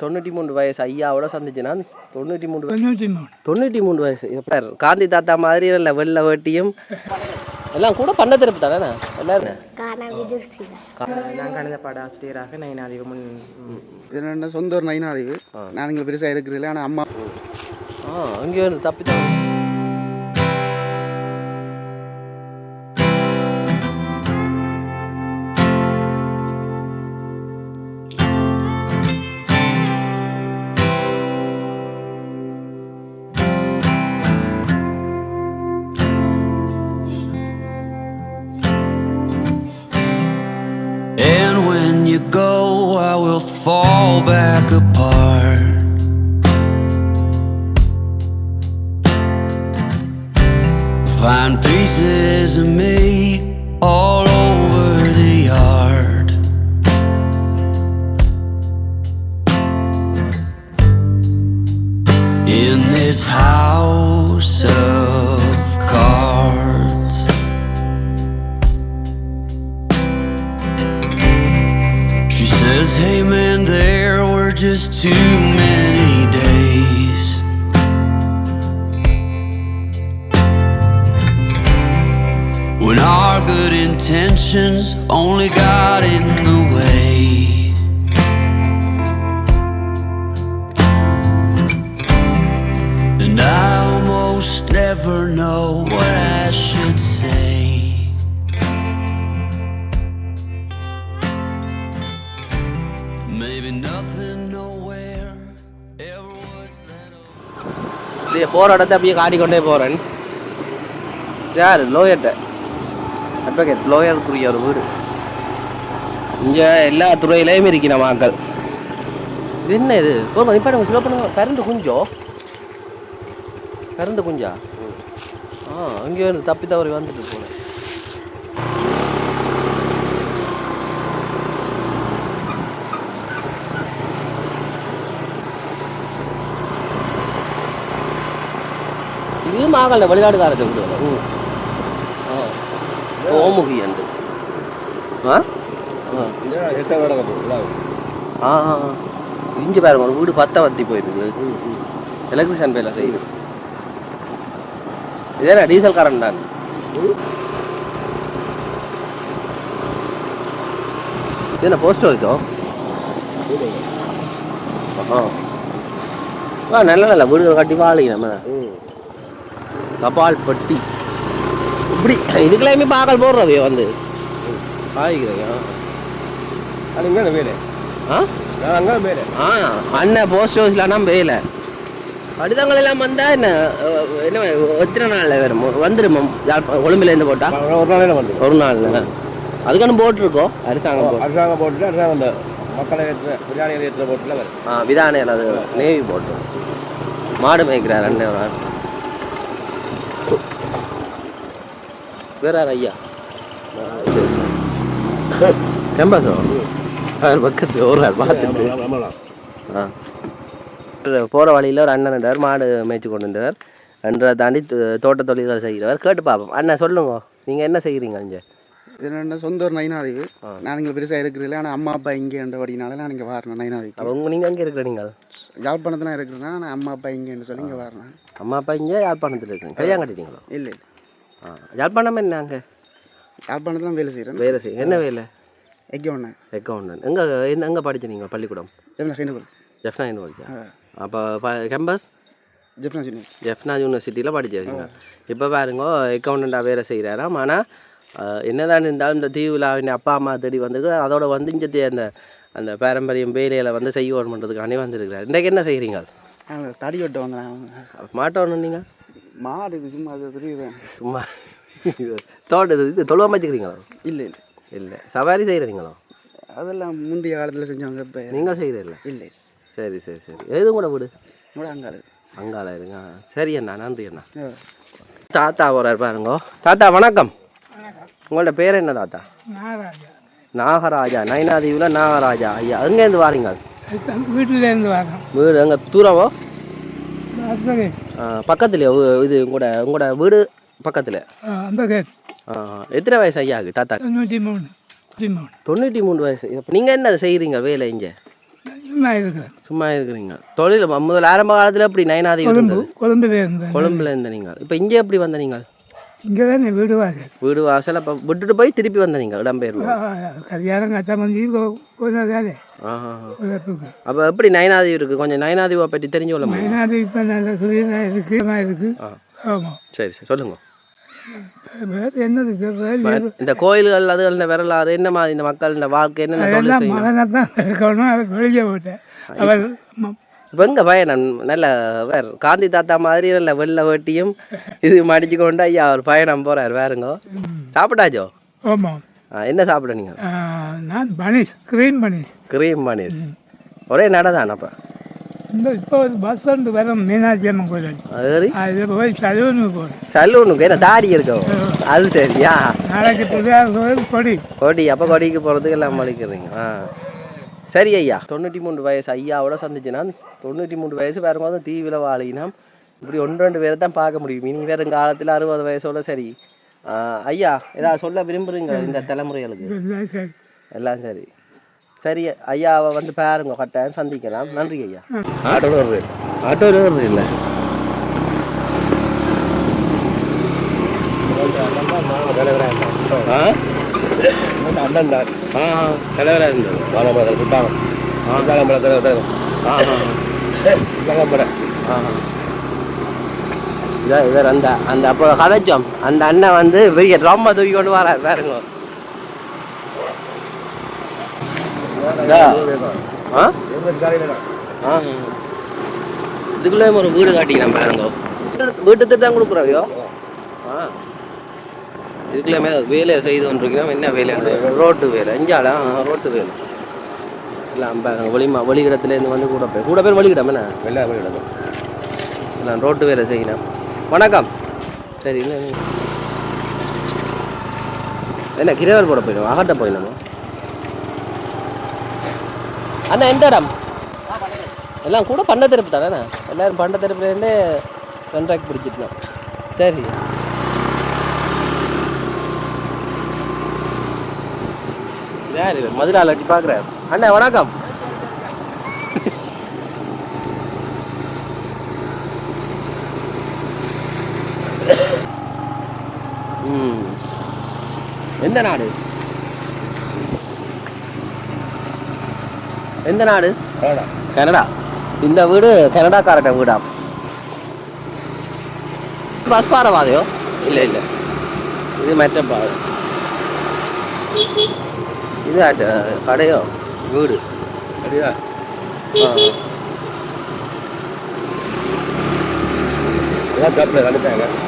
93 வயசு ஐயாவோட சந்திச்சுனா 93 வயசு காந்தி தாத்தா மாதிரி இல்லை வெள்ளை வேட்டியும் எல்லாம் கூட பண்ண திருப்பு தானே எல்லாரும். நான் கணித பாடாசிரியராக நயனாதிவு இது சொந்த ஒரு நயனாதிவு. நான் இங்கே பெருசாக இருக்கிறதில்ல, ஆனால் அம்மா அங்கேயோ தப்பி தான். Fall back apart. Find pieces of me all over the yard. In this house of cards. She says, hey man, there were just too many days. When our good intentions only got in the way. And I almost never know what I should say. போகிற இடத்த அப்படியே காட்டிக்கொண்டே போகிறேன். யார் லோயர்கிட்ட advocate லோயருக்குரிய ஒரு வீடு. இங்கே எல்லா துறையிலையும் இருக்கிற மக்கள். இது என்ன இது போதும் இப்போ நம்ம சில பண்ண கரண்ட் குஞ்சா அங்கேயோ தப்பி தவறி வந்துட்டு போனேன். இது மாகல்ல வெளிநாடுகாரர் ஓமுகி என்று இஞ்சி பாருங்க ஒரு வீடு வத்தி போயிருக்கு. எலக்ட்ரிஷியன் வேலை செய்யுது. இதே டீசல் காரன் தான். இது என்ன போஸ்ட் ஆஃபீஸோ? நல்ல வீடுகள் கட்டி வாழி நம்ம தபால் பட்டி இப்படி இதுக்கெல்லாமே பாக்கல் போடுறவே வந்து ஆகிக்கிறேங்க. அண்ணன் போஸ்ட் ஆஃபீஸ்லாம் வேலை கடிதங்கள் எல்லாம் வந்தா என்ன என்ன எத்தனை நாளில் வரும் வந்துடுமா? கொழும்புலேருந்து போட்டா ஒரு நாள் அதுக்கான போட்டிருக்கோம். அரசாங்கம் போட்டு அரசாங்கம் மக்களை போட்டுல விதானையில் அது நேவி போட்டு மாடு மேய்க்கிறார் அண்ணன். வேற ஐயா சரி சரி கேம்பஸோ பக்கத்து ஒரு ஆள் பார்த்துட்டு போகிற வழியில் ஒரு அண்ணன் இருந்தார். மாடு மேய்ச்சி கொண்டு வந்தவர். அன்றை தாண்டி தோட்ட தொழில்கள் செய்கிறவர். கேட்டு பார்ப்போம். அண்ணன் சொல்லுங்க, நீங்கள் என்ன செய்கிறீங்க இங்கே? இது என்ன சொந்த ஒரு நயனாதிவு. நான் இங்கே பெருசாக இருக்கிறதில்ல, ஆனால் அம்மா அப்பா இங்கேன்றபடினால நான் இங்கே வரேன் நயனாதிவு. அவங்க நீங்கள் அங்கே இருக்கிற நீங்கள் யாழ்ப்பாணத்தில் இருக்கிறேன்னா நான் அம்மா அப்பா இங்கேன்னு சொல்லி இங்கே வரேன். அம்மா அப்பா இங்கே யாழ்ப்பாணத்தில் இருக்கிறேன். கையாங்க கட்டிட்டீங்களோ? இல்லை யாழ்ப்பாணம் என்ன அங்கே? யாழ்ப்பாணத்தில் வேலை செய்கிறேன். வேலை செய்ய என்ன வேலை? அக்கௌண்டன்ட். எங்கே படிச்சு நீங்கள் பள்ளிக்கூடம்? ஜெஃப்னா யூனிவர்சிட்டி. அப்போ கேம்பஸ் ஜெஃப்னா யூனிவர்சிட்டியில் படிச்சிருக்கீங்க. இப்போ பாருங்க அக்கௌண்டண்ட்டாக வேலை செய்கிறாராம். ஆனால் என்னதான் இருந்தாலும் இந்த தீவில் அவன் அப்பா அம்மா தேடி வந்துருக்கு. அதோட வந்து இங்கே அந்த அந்த பாரம்பரியம் வேலையில் வந்து செய்யணும் பண்ணுறதுக்கானே வந்துருக்கிறார். இன்றைக்கு என்ன செய்கிறீங்க? தடி வெட்ட வந்தேன். மாட்டோன்னு நீங்கள் மாடு சும்மா அது தெரியுது. சும்மா தோட்டது இது தொழுவ வச்சுக்கிறீங்களா? இல்லை சவாரி செய்கிறீங்களோ? அதெல்லாம் முந்தைய காலத்தில் செஞ்சவங்க. இப்போ நீங்கள் செய்கிறதில்ல? இல்லை. சரி எதுவும் கூட வீடு கூட அங்கால இருங்க. சரி அண்ணா, நன்றி அண்ணா. தாத்தா போகிறார் பாருங்க. தாத்தா வணக்கம். உங்களோட பேர் என்ன தாத்தா? நாகராஜா. நயனாதீவில் நாகராஜா ஐயா. எங்கேருந்து வாரீங்க? வீட்டிலேருந்து வரேன். வீடு எங்கே தூரவோ? பக்கத்துலையோ? இது உங்களோட வீடு பக்கத்தில்? எத்தனை வயசு ஐயா ஆகுது தாத்தா? 93. 93 வயசு. இப்போ நீங்கள் என்ன செய்கிறீங்க வேலை இங்கே? சும்மா இருக்கிறேன். சும்மா இருக்கிறீங்க. தொழில் முதல் ஆரம்ப காலத்தில் எப்படி நயனாதி இருந்தது? கொழும்புல இருந்தேன். கொழும்புல இருந்த நீங்கள் இப்போ இங்கே எப்படி வந்த நீங்கள்? இங்கே தான் வீடு வாசல். வீடு வாசல் அப்போ விட்டுட்டு போய் திருப்பி வந்த நீங்கள் இடம்பெயர்வு? கல்யாணம் கட்ட வந்து போனதாலே. அப்போ எப்படி நயனாதி இருக்குது? கொஞ்சம் நயனாதிவை பற்றி தெரிஞ்சு கொள்ள முடியும்? நயனாதி இப்போ நல்ல சுழியாக இருக்குது. ஆமாம். சரி சரி சொல்லுங்கள். என்னது சொல்கிறது? இந்த கோயில்கள் அது இந்த வரலாறு என்ன மாதிரி இந்த மக்கள் இந்த வாழ்க்கை என்னென்ன மகனாக தான் இருக்கணும். அவர் வெளியே போட்டேன். அவர் இப்போ எங்கே பயணம் நல்ல வேறு காந்தி தாத்தா மாதிரி நல்ல வெள்ளை வேட்டியும் இது மடிச்சு கொண்டு ஐயா அவர் பயணம் போகிறார். வேறுங்க சாப்பிட்டாச்சோ? ஆமாம். என்ன சாப்பிட நீங்கள்? நான் பனீஸ், க்ரீம் பனீஸ். க்ரீம் பனீஸ் ஒரே நடை தான். அப்போ இந்த இப்போ பஸ் ஸ்டாண்டு வர மீனாட்சி அம்மன் கோயில் அது போய் சலூனுக்கு போகிறேன். சலூனுக்கு என்ன தாடி இருக்கோ? அது சரியா? நாளைக்கு புதியார் கோயில் கொடி. கொடி அப்போ கொடிக்கு போகிறதுக்கு எல்லாம் மலிக்கிறீங்க. சரி ஐயா. 93 வயசு ஐயாவோட சந்திச்சுனா 93 வயசு வேறு மாதிரி டிவியில் வாழினா இப்படி 1-2 பேரை தான் பார்க்க முடியும். இனி வேறு காலத்தில் 60 வயசோட. சரி ஐயா ஏதாவது சொல்ல விரும்புகிறீங்க இந்த தலைமுறைகளுக்கு? எல்லாம் சரி. சரி ஐயாவை வந்து பாருங்க, கட்டாயம் சந்திக்கலாம். நன்றி ஐயா. ஆட்டோவில் வருது? ஆட்டோவில் வருது இல்லை அண்ணன் தான் தலைவராக இருந்தது. இவர் அந்த அந்த அப்போ கதைச்சோம் அந்த அண்ணன் வந்து பெரிய ட்ராமா தூக்கி கொண்டு வரார் பாருங்க. இதுக்குள்ளே ஒரு வீடு காட்டிக்கிறேன் பாருங்க. வீட்டு தான் கொடுக்குறோம். இதுக்குள்ளே வேலையை செய்து கொண்டிருக்கிறோம். என்ன வேலை? ரோட்டு வேலை. இஞ்சால ரோட்டு வேலை இல்லை. பாருங்க வெளியிடத்துலேருந்து வந்து கூட பேர் வெளியிடம் என்ன இல்லை ரோட்டு வேலை செய்யணும். வணக்கம். சரி என்ன கிரேவர் போட போயிடும்? அகட்ட போயிடணும். அண்ணா எந்த இடம்? எல்லாம் கூட பண்ண தெருப்பு தானே? எல்லோரும் பண்ண தெருப்புலேருந்தே கான்ட்ராக்ட் பிடிச்சிட்டோம். சரி யார் மதுரால் அட்டி பார்க்குறாரு. அண்ணா வணக்கம். எந்த நாடு? எந்த நாடு? கனடா. இந்த வீடு கனடாக்காரட்ட வீடா? பஸ் பாறை பாதையோ? இல்லை இல்லை இது மற்ற பாதை. இது கடையோ வீடு?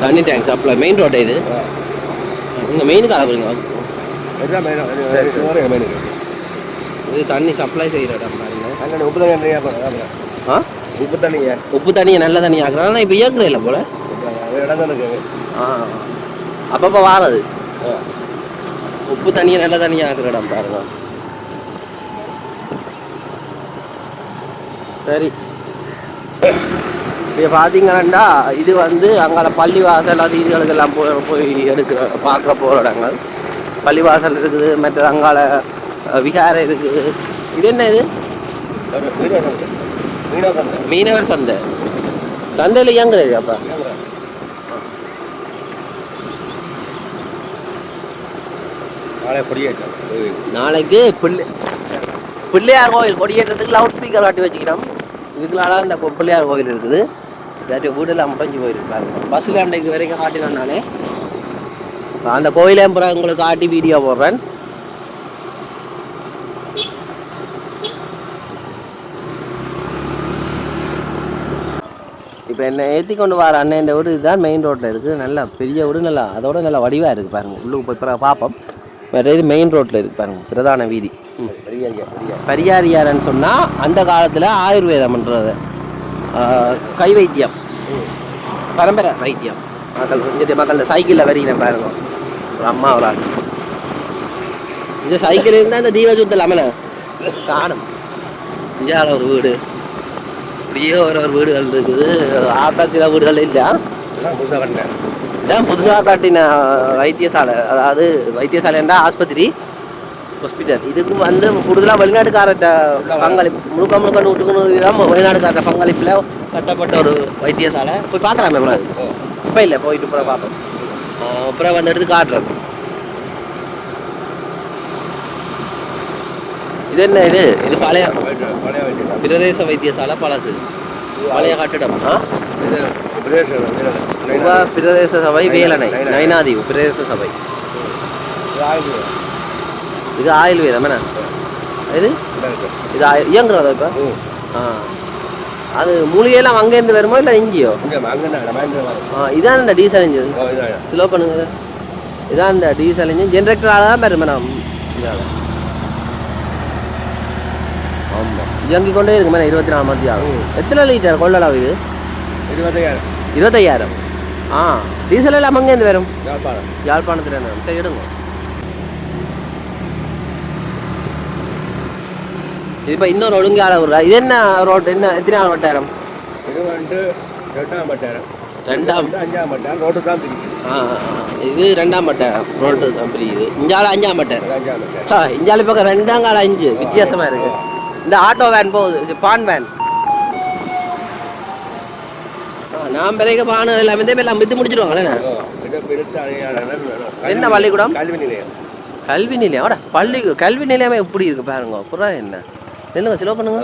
தண்ணி டேங்க் சப்ளை மெயின் ரோட்டை இது. இங்கே மெயினுக்கு அளவுங்க இது தண்ணி சப்ளை செய்கிற இடம் பாருங்க. உப்பு தண்ணியை நல்ல தண்ணி ஆக்குறாங்க. இப்போ இயக்குற இல்லை போல. அப்பப்போ வாரது உப்பு தண்ணியை நல்ல தண்ணியாக ஆக்குற இடம் பாருங்க. சரி இப்போ பார்த்தீங்கன்னா இது வந்து அங்கே பள்ளிவாசல் அது இதுகளுக்கெல்லாம் போய் எடுக்கிற பார்க்க போகிற இடங்கள். பள்ளிவாசல் இருக்குது, மற்ற அங்கால விகாரம் இருக்குது. இது என்ன? இது மீனவர் சந்தை. சந்தையில் இயங்குறது அப்போ நாளைக்கு பிள்ளையார் கோயில் கொடியேற்றத்துக்கு லவுட் ஸ்பீக்கர் காட்டி வச்சுக்கிறோம். இதுக்குள்ளால இந்த பிள்ளையார் கோயில் இருக்குது. இதாட்டி வீடெல்லாம் முடிஞ்சு போயிருக்காங்க. பஸ்ஸில் அன்றைக்கு வரைக்கும் காட்டினேன் நானே. அந்த கோயிலே அப்புறம் உங்களுக்கு காட்டி வீடியோ போடுறேன். இப்போ என்ன ஏற்றி கொண்டு வர அண்ணன் இந்த வீடு இதுதான் மெயின் ரோட்டில் இருக்குது. நல்லா பெரிய வீடு, நல்லா அதோட நல்லா வடிவாக இருக்குது பாருங்கள். உள்ளுக்கு போய் பிறகு பார்ப்போம். வேறு இது மெயின் ரோட்டில் இருக்குது பாருங்கள், பிரதான வீதி. பரியாரியாரன்னு சொன்னால் அந்த காலத்தில் ஆயுர்வேதம்ன்றது கை வைத்தியம், பரம்பரை வைத்தியம். மக்கள் சைக்கிளில் வரிக்கிறேன் பாருங்க. ஒரு அம்மா ஒரு ஆள் இந்த சைக்கிள் இருந்தால் இந்த தீபஜூத்தில் அமல காணும். இந்தியாவில் ஒரு வீடு இப்படியே ஒரு வீடுகள் இருக்குது. சில வீடுகள் இல்லை. இதான் புதுசாக காட்டின வைத்தியசாலை. அதாவது வைத்தியசாலைன்னா ஆஸ்பத்திரி. ஹாஸ்பிட்டல் இதுக்கு வந்து கூடுதலாக வெளிநாட்டுக்காரர்கிட்ட பங்களிப்பு முழுக்க 100% வெளிநாட்டுக்காரர்கிட்ட பங்களிப்பில் கட்டப்பட்ட ஒரு வைத்தியசாலை. போய் பார்க்கலாமே அப்புறம் இப்போ இல்லை போயிட்டு அப்புறம் பார்ப்போம். அப்புறம் வந்து எடுத்து காட்டுறேன். இது என்ன இது பழைய பிரதேச வைத்தியசாலை பழசு பழைய கட்டிடம். பிரதேச சபை வேலனை நைனாதீவு பிரதேச சபை. இது ஆயுர்வேதம் என்ன இது இயங்குறதா இப்போ? அது மூலிகையெல்லாம் அங்கேருந்து வருமோ இல்லை இங்கேயோ? இதான் இந்த டீசல் இன்ஜின் ஸ்லோ பண்ணுங்க. இதான் இந்த டீசல் இன்ஜின் ஜென்ரேட்டரால தான் வருமே மேடம். ஆமாம் இயங்கி கொண்டே இருக்கு மேடம். 24 மணி நேரம். எத்தனை லிட்டர் கொள்ளளவு இது? 25,000. டீசல் எல்லாம் அங்கேருந்து வரும் யாழ்ப்பாணத்தில் என்ன? சரி எடுங்க. இது இப்போ இன்னொரு ஒழுங்கால ஒரு இது என்ன ரோட் என்ன எத்தனை வட்டாரம்? இது வந்து 2ஆம் வட்டாரம். 2ஆம் 5ஆம் வட்டாரம் ரோட்டு தான் பிரிக்குது. இது 2ஆம் வட்டாரம் ரோட்டு தான் பிரிக்குது. இஞ்சால 5ஆம் வட்டாரம். இஞ்சால பக்கம் 2ஆம் கால 5 வித்தியாசமா இருக்கு. இந்த ஆட்டோ வேன் போகுது பான் வேன். நான் பிறகு பானை எல்லாம் வித்து முடிச்சிருவாங்களே. என்ன பள்ளிக்கூடம்? கல்வி நிலையம். கல்வி நிலையம் கல்வி நிலையமே எப்படி இருக்கு பாருங்க. அப்புறம் என்ன நில்லுங்க சிலோ பண்ணுங்க.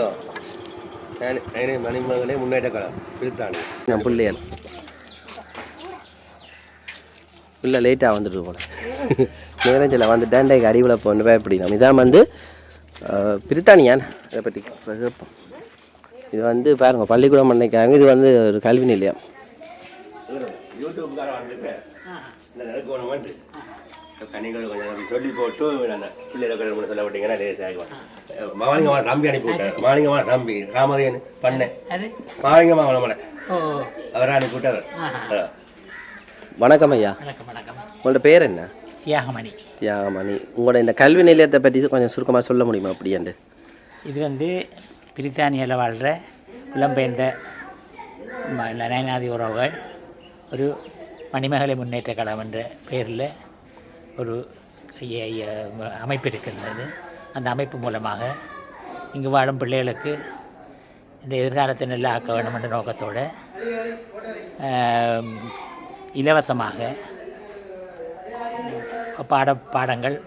மணிமகனே முன்னேற்ற கலாம் பிள்ளைகள் இல்லை லேட்டாக வந்துட்டு போல நேரஞ்சில் வந்து டேண்டைக்கு அறிவில் போகணும் பயப்படினோம். இதான் வந்து பிரித்தானியான் இதை பற்றி கேட்போம். இது வந்து பாருங்க பள்ளிக்கூடம் பண்ணிக்காங்க. இது வந்து ஒரு கல்வி நிலையம். சொல்லி போட்டு பிள்ளைகளை சொல்ல விட்டீங்கன்னா மாலிங்கமான தம்பி அனுப்பி விட்டார். மாலிங்கமான தம்பி ராமதையன் பண்ணேன் மாலிங்கமான அவரை அனுப்பி விட்டார். வணக்கம் ஐயா. உங்களோட பேர் என்ன? தியாகமணி. தியாகமணி. உங்களோட இந்த கல்வி நிலையத்தை பற்றி கொஞ்சம் சுருக்கமாக சொல்ல முடியுமா அப்படின்ட்டு? இது வந்து பிரித்தானியாவில் வாழ்கிற புலம்பெயர்ந்த நயனாதி உறவுகள் ஒரு மணிமகளை முன்னேற்ற கழகம் என்ற பெயரில் ஒரு அமைப்பு இருக்கின்றது. அந்த அமைப்பு மூலமாக இங்கு வாழும் பிள்ளைகளுக்கு இந்த எதிர்காலத்தை நல்லா ஆக்க வேண்டும் என்ற நோக்கத்தோடு இலவசமாக பாடங்கள்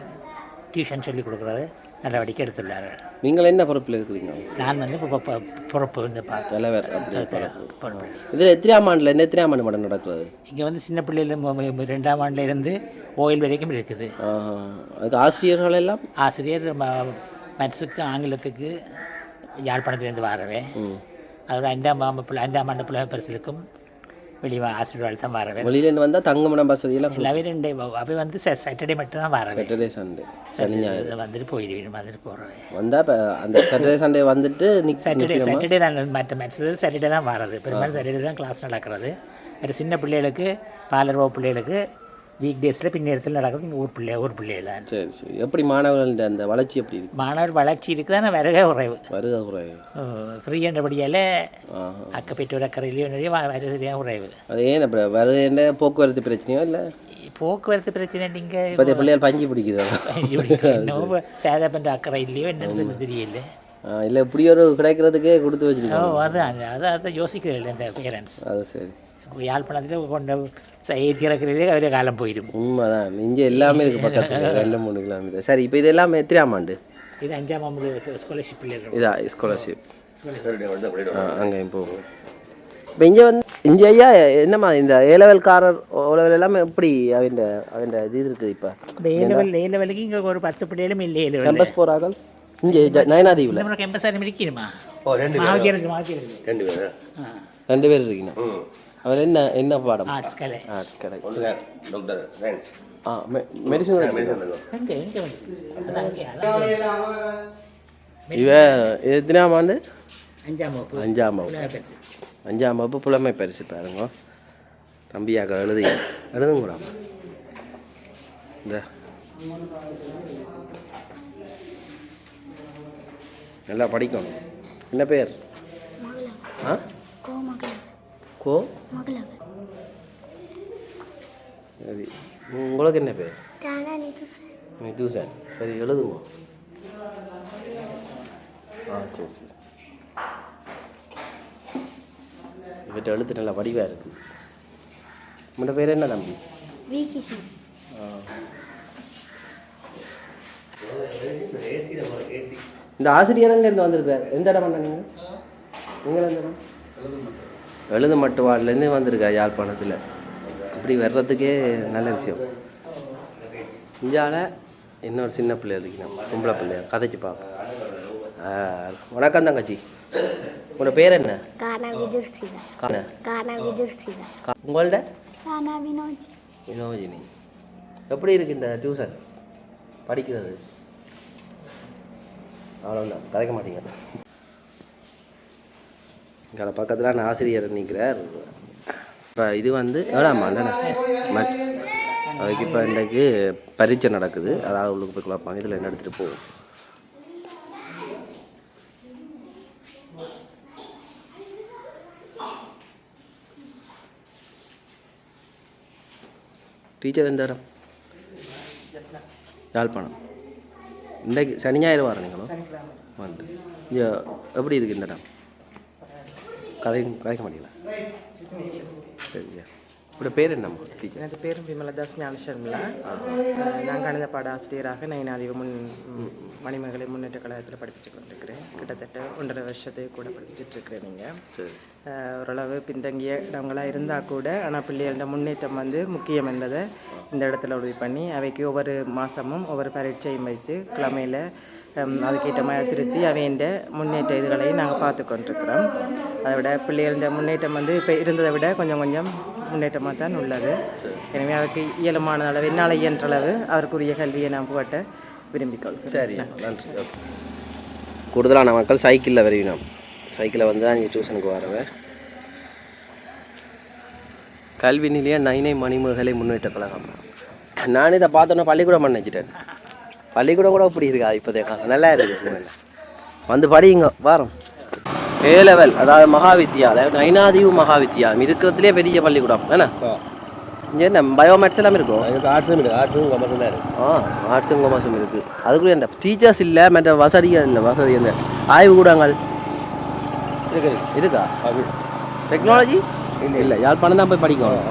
டியூஷன் சொல்லிக் கொடுக்குறது நடவடிக்கை எடுத்துள்ளார்கள். நீங்கள் என்ன பொறுப்பில் இருக்கிறீங்க? நான் வந்து பொறுப்பு இந்த தலைவர். இதில் எத்தனையாம் ஆண்டில் இந்த எத்தனையாம் ஆண்டு மட்டும் நடக்கிறது? இங்கே வந்து சின்ன பிள்ளைகள் 2ஆம் ஆண்டிலிருந்து ஓயில் வரைக்கும் இருக்குது. அதுக்கு ஆசிரியர்கள் எல்லாம் ஆசிரியர் மேத்ஸுக்கு ஆங்கிலத்துக்கு யாழ்ப்பாணத்துலேருந்து வரவே, அதோட 5ஆம் ஆண்டு பிள்ளை பரிசலுக்கும் வெளியே ஆசிரியர்கள் தான் வரவே. வெளியிலேருந்து வந்தால் தங்குமிடம் வசதியெல்லாம் எல்லாமே 2 அவை வந்து சாட்டர்டே மட்டும் தான் வரவே. சாட்டர்டே சண்டே சனி ஞாயிறு வந்துட்டு போயிடுவேன் வந்துட்டு போகிறேன். வந்தால் இப்போ அந்த சாட்டர்டே சண்டே வந்துட்டு சாட்டர்டே தான் மற்ற மேட்ச் சாட்டர்டே தான் வர்றது. பெரும்பாலும் சாட்டர்டே தான் கிளாஸ் நடக்கிறது. வேறு சின்ன பிள்ளைகளுக்கு பாலர்வோ பிள்ளைகளுக்கு வீக் டேஸில் பின்னேரத்தில் நடக்கிறது. இங்கே ஊர் பிள்ளைகள். சரி சரி. எப்படி மாணவர்கள் அந்த வளர்ச்சி எப்படி இருக்குது? மாணவர் வளர்ச்சி இருக்குது. ஆனால் வருகை குறைவு. ஃப்ரீ என்றபடியால் அக்கை பெற்றோர் அக்கறையிலையோ நிறைய வருகை குறைவு. அது ஏன் அப்படி வருகை போக்குவரத்து பிரச்சனையோ இல்லை? போக்குவரத்து பிரச்சனை நீங்கள் இப்போ பிள்ளைகள் பஞ்சு பிடிக்குதோ? இன்னும் தேவை பண்ணுற அக்கறை இல்லையோ என்னன்னு சொல்லி தெரியல. இல்லை இப்படி ஒரு கிடைக்கிறதுக்கே கொடுத்து வச்சுருக்கோம். அதை யோசிக்கிறதில்லை இந்த பேரண்ட்ஸ். அது சரி. யாழ்ப்பாணத்தில் கொண்ட ஏற்றி இறக்கிறதே அவரே காலம் போயிடும். உண்மைதான். இங்கே எல்லாமே இருக்குது பக்கத்தில் 2-3 கிலோமீட்டர். சரி இப்போ இது எல்லாமே எத்தனையாம் ஆண்டு? இது 5ஆம் ஆண்டு ஸ்காலர்ஷிப். இதா ஸ்காலர்ஷிப் அங்கேயும் போகும். இப்போ இங்கே ஐயா என்னம்மா இந்த ஏலவல்காரர் ஓலவல் எல்லாமே எப்படி அவன் இது இருக்குது? இப்போ ஏலவலுக்கு இங்கே ஒரு 10 பிள்ளைகளும் இல்லை. கேம்பஸ் போகிறார்கள் இங்கே நயனாதீவில். கேம்பஸ் இருக்கணுமா? 2 பேர் இருக்கீங்க. அவர் என்ன பாடம்? ஆர்ட்ஸ் கடை. மெடிசன். எத்தனாம் ஆண்டு? 5ஆம் வகுப்பு புலமை பரிசு. பாருங்க தம்பியாக எழுதுங்க கூட. இந்த நல்லா படிக்கணும். என்ன பேர்? உங்களுக்கு என்ன பேர்? டியூசன் சரி எழுதுவோம். சரி சரி. இவற்றை எழுத்து நல்லா வடிவாக இருக்குது. உங்களோட பேர் என்ன தம்பி? இந்த ஆசிரியர் எங்கேருந்து வந்திருக்கார்? எந்த இடம் பண்ண நீங்கள்? நீங்கள் எந்த இடம்? எழுது மட்டு வார்டுலேருந்து வந்திருக்கா யாழ்ப்பாணத்தில். அப்படி வர்றதுக்கே நல்ல விஷயம். இஞ்சால இன்னொரு சின்ன பிள்ளையா இருக்கணும், பொம்பளை பிள்ளையா கதைச்சு பார்ப்போம். வணக்கம் தங்கச்சி, உங்களோட பேர் என்ன? உங்கள்ட வினோஜினி. எப்படி இருக்கு இந்த டியூஷன் படிக்கிறது? அவ்வளோதான், கதைக்க மாட்டீங்க. இங்கே பக்கத்தில் நான் ஆசிரியர் நிற்கிறார். இப்போ இது வந்து எவ்வளோம்மா மேத்ஸ். அதுக்கு இப்போ இன்றைக்கு பரீட்சை நடக்குது, அதாவது உள்ளுக்கு போய் பார்ப்பாங்க. இதில் என்ன எடுத்துகிட்டு போவோம். டீச்சர் எந்த இடம்? யாழ்ப்பாணம். இன்றைக்கு சனி ஞாயிறு வர நீங்களும் வந்து இங்கே எப்படி இருக்குது இந்த இடம்? கதைக்க மாட்டீங்களா? சரியா. உங்களோட பேர் என்னம்மா டீச்சர்? எனது பேர் விமலதாஸ் ஞானசர்மிளா. நான் கணித பாட ஆசிரியராக நயினாதிவு மணிமகளை முன்னேற்ற கழகத்தில் படிப்பிச்சு கொண்டிருக்கிறேன். கிட்டத்தட்ட 1.5 வருஷத்தை கூட படிப்பிச்சிட்ருக்கிறேன். நீங்கள் சரி. ஓரளவு பின்தங்கிய இடங்களாக இருந்தால் கூட, ஆனால் பிள்ளைகளோட முன்னேற்றம் வந்து முக்கியம் என்பதை இந்த இடத்துல உறுதி பண்ணி, அவைக்கு ஒவ்வொரு மாதமும் ஒவ்வொரு பரீட்சையும் வைத்து கிழமையில் அதுக்கேற்ற மாதிரி திருத்தி அவையின் முன்னேற்ற இதுகளையும் நாங்கள் பார்த்து கொண்டிருக்கிறோம். அதை விட பிள்ளைகளோட முன்னேற்றம் வந்து இப்போ இருந்ததை விட கொஞ்சம் கொஞ்சம் முன்னேற்றமாக தான் உள்ளது. எனவே அவருக்கு இயலுமான அளவு, என்னால் இயன்ற அளவு அவருக்குரிய கல்வியை நான் புகட்ட விரும்பிக்கொள்கிறேன். சரி, நன்றி. கூடுதலான மக்கள் சைக்கிளில் வருவினோம். சைக்கிளில் வந்து தான் நீங்கள் டியூஷனுக்கு வரவே. கல்வி நிலைய நைனை மணிமகளை முன்னேற்ற கழகம். நான் இதை பார்த்தோன்னா பள்ளிக்கூடம் பண்ண வச்சுட்டேன். பள்ளிக்கூடம் கூட இப்படி இருக்கா? இப்போதே நல்லா இருக்குது. வந்து படிங்க வாரம். ஏ லெவல், அதாவது மகாவித்யாலயம், நைனாதிவு மகாவித்யாலயம் இருக்கிறதுலே பெரிய பள்ளிக்கூடம் ஏன்னா. இங்கே என்ன பயோமேட்ஸ் எல்லாம் இருக்கும். ஆர்ட்ஸும் இருக்குது, ஆர்ட்ஸும் கொமர்ஸும் தான் இருக்குது. ஆர்ட்ஸும் கொமர்ஸும் இருக்குது. அதுக்குள்ளே என்ன டீச்சர்ஸ் இல்லை, மற்ற வசதிகள் இல்லை. வசதி இந்த ஆய்வு கூடங்கள் இருக்கா? டெக்னாலஜி இல்லை, யாழ்ப்பாணம் தான் போய் படிக்கணும்.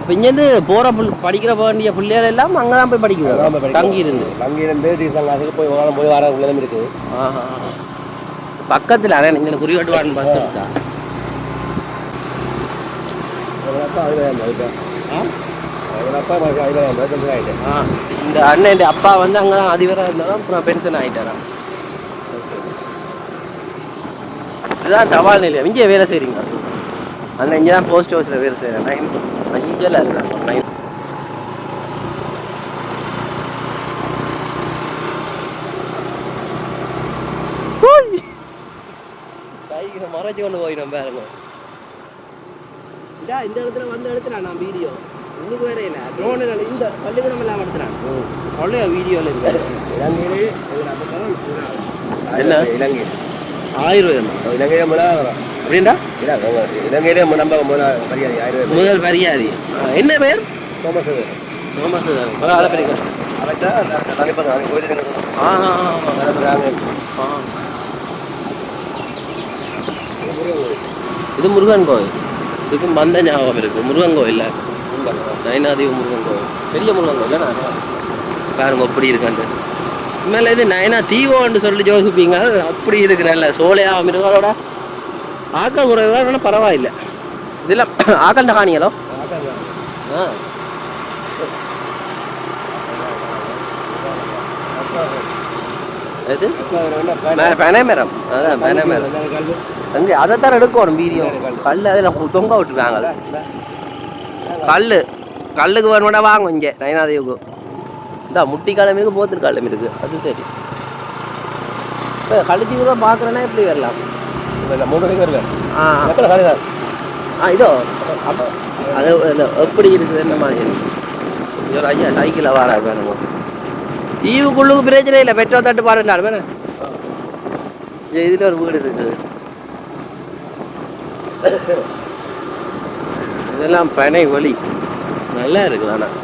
இப்போ இங்கேருந்து போகிற படிக்கிற வேண்டிய பிள்ளைகள் எல்லாம் அங்கே தான் போய் படிக்கிறது. தங்கியிருந்து டியூஷன் போய் போய் வர உள்ளதும் இருக்குது. பக்கத்தில் எனக்கு குறிகாட்டுவான் பஸ் இருக்கா? இந்த அண்ணன் அப்பா வந்து அங்கே தான் அதிபராக இருந்தாலும் அப்புறம் பென்ஷன் ஆகிட்டாராம். இதுதான் தபால் நிலையம். இங்கே வேலை செய்கிறீங்க? அண்ணன் இங்கே தான் போஸ்ட் ஆஃபீஸில் வேலை செய்கிறேன். 5 இருக்காங்க. கைகளை மறைச்சு கொண்டு போயிடும் பாருங்க. இந்த இடத்துல வந்து எடுத்துறான் நான் வீடியோ. இன்னுக்கு வேற இல்லை ட்ரோனு இந்த பள்ளிக்கூடம் எல்லாம் எடுத்துறான். அவ்வளோ வீடியோவில் இருக்கு. இலங்கையிலே என்ன இலங்கை 1000 இலங்கையில அப்படின்டா? இலங்கையிலே நம்ம முதல் பரியாதி. என்ன பேர்? சோமசுதர். பரவாயில்ல பெரிய இது முருகன் கோயில். இதுக்கு மந்த ஞாபகம் இருக்குது. முருகன் கோயில் நயனாதிவு முருகன் கோயில், பெரிய முருகன் கோயில். பாருங்க எப்படி இருக்காண்டு. மேலே இது நயனா தீவோன்னு சொல்லிட்டு யோசிப்பீங்க. அப்படி இருக்கு, நல்ல சோலையாக மிருகங்களோட ஆக்கள் குறைவாக பரவாயில்லை. இதெல்லாம் ஆக்கண்ட காணிகளோ? எது பனைமரம்? அதான் பனைமரம். அங்கே அதைத்தான் எடுக்கணும் வீடியோ. கல் அதில் தொங்க விட்டுருக்காங்க. கல்லுக்கு வேணும்னா வாங்க இங்கே நயனாதேவுக்கு. இந்த முட்டி காலம் இருக்குது, போத்திரு காலம் இருக்குது. அது சரி. இப்போ கழிச்சு கூட பார்க்குறேன்னா எப்படி வரலாம்? 3 மணிக்கு வரல. இதோ அது எப்படி இருக்குது என்ன மாதிரி? இது ஒரு ஐயா சைக்கிளில் வாரா வேணுங்க. தீவுக்குள்ளுக்கு பிரச்சனை இல்லை, பெட்ரோல் தட்டு பாருங்க வேணே. இதில் ஒரு வீடு இருக்குது. இதெல்லாம் பனை வழி நல்லா இருக்குது. ஆனால்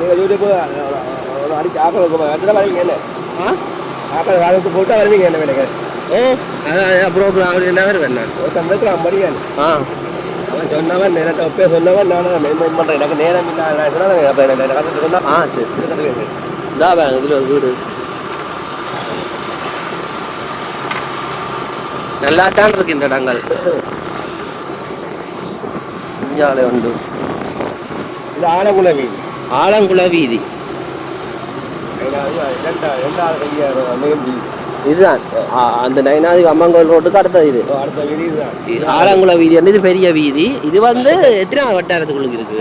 நீங்கள் யூடியூப் அடிச்சு ஆக்கள் வருவீங்க என்ன ஆக்கள் காலத்து போட்டு வருவீங்க என்ன வேலைங்க ப்ரோக்ராம் என்ன வருவேன் நான் ஒருத்தன் மரியாதை அவன் சொன்னவன் நேரத்தை ஒப்பே சொன்னவன் நான் மெயின் பண்ணுறேன் எனக்கு நேரம் இல்லை சொன்னா சரி சரி இதான் இதில் ஒரு வீடு நல்லா தான் இருக்கு இந்த இடங்கள் இஞ்சாலை உண்டு இது ஆலங்குள வீதி ஆலங்குள வீதி இதுதான் அந்த நயனாதி அம்மங்கோயில் ரோட்டுக்கு அடுத்த இது அடுத்த வீதி இதுதான் ஆலங்குள வீதி வந்து இது பெரிய வீதி இது வந்து எத்தனை வட்டாரத்துக்குள்ள இருக்கு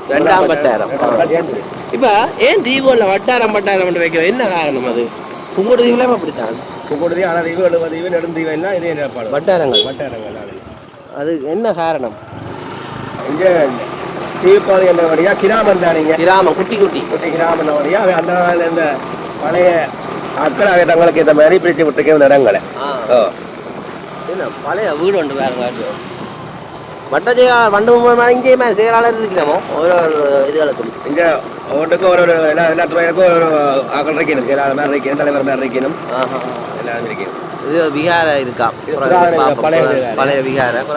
2ஆம் வட்டாரம் இப்ப ஏன் தீவுல வட்டாரம் வைக்க என்ன காரணம் அது உங்களோட தீவுல அப்படித்தான் உங்களோட ஆனா தீவு எழுபதீவு நெடுந்தீவு எல்லாம் இதே வட்டாரங்கள் அது என்ன காரணம் இங்க தீவுப்பாதை என்னபடியா கிராமம் தானீங்க கிராமம் குட்டி குட்டி குட்டி கிராமம் என்னபடியா அந்த நாளில் இந்த பழைய அக்கறாக தங்களுக்கு இந்த மாதிரி பிரித்து விட்டுருக்க இந்த இடங்களை என்ன பழைய வீடு உண்டு வேறு வேறு வட்டஜெயா வண்டு இங்கேயுமே செயலாளர் இருக்கிறோமோ ஒரு இதுகளுக்கும் இங்கே ஒவ்வொன்றுக்கும் ஒரு எல்லா துறைகளுக்கும் ஒரு ஆக்கள் இருக்கணும் செயலாளர் மாதிரி இருக்கணும் தலைவர் மாதிரி இருக்கணும் எல்லாரும் இருக்கணும் இது விகாரம் இருக்கா பழைய விகாரம்